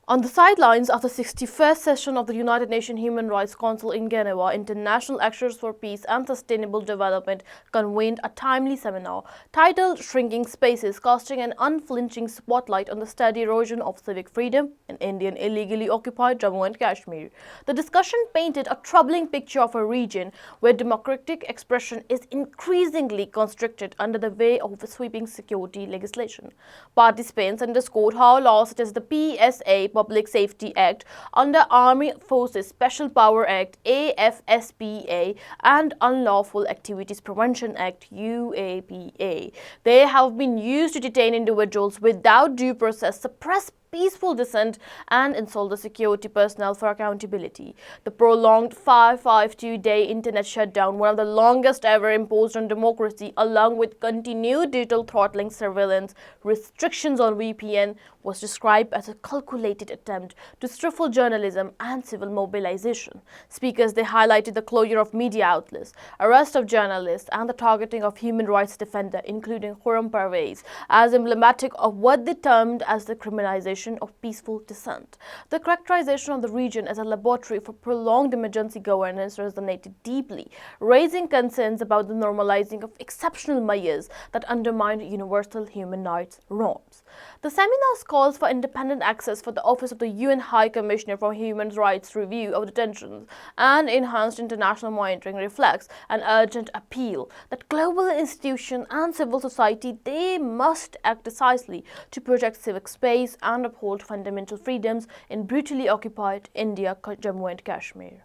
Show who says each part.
Speaker 1: On the sidelines of the 61st session of the United Nations Human Rights Council in Geneva, international actors for peace and sustainable development convened a timely seminar titled Shrinking Spaces, casting an unflinching spotlight on the steady erosion of civic freedom in Indian illegally occupied Jammu and Kashmir. The discussion painted a troubling picture of a region where democratic expression is increasingly constricted under the way of sweeping security legislation. Participants underscored how laws such as the PSA Public Safety Act, under Army Forces Special Power Act AFSPA, and Unlawful Activities Prevention Act UAPA. They have been used to detain individuals without due process, suppress peaceful dissent, and insult the security personnel for accountability. The prolonged 552-day internet shutdown, one of the longest ever imposed on democracy, along with continued digital throttling, surveillance, restrictions on VPN, was described as a calculated attempt to stifle journalism and civil mobilization. Speakers they highlighted the closure of media outlets, arrest of journalists, and the targeting of human rights defenders, including Khurram Parvez, as emblematic of what they termed as the criminalization of peaceful dissent. The characterization of the region as a laboratory for prolonged emergency governance resonated deeply, raising concerns about the normalizing of exceptional measures that undermine universal human rights norms. The seminar's calls for independent access for the Office of the UN High Commissioner for Human Rights review of detentions and enhanced international monitoring reflects an urgent appeal that global institutions and civil society they must act decisively to protect civic space and uphold fundamental freedoms in brutally occupied India, Jammu and Kashmir.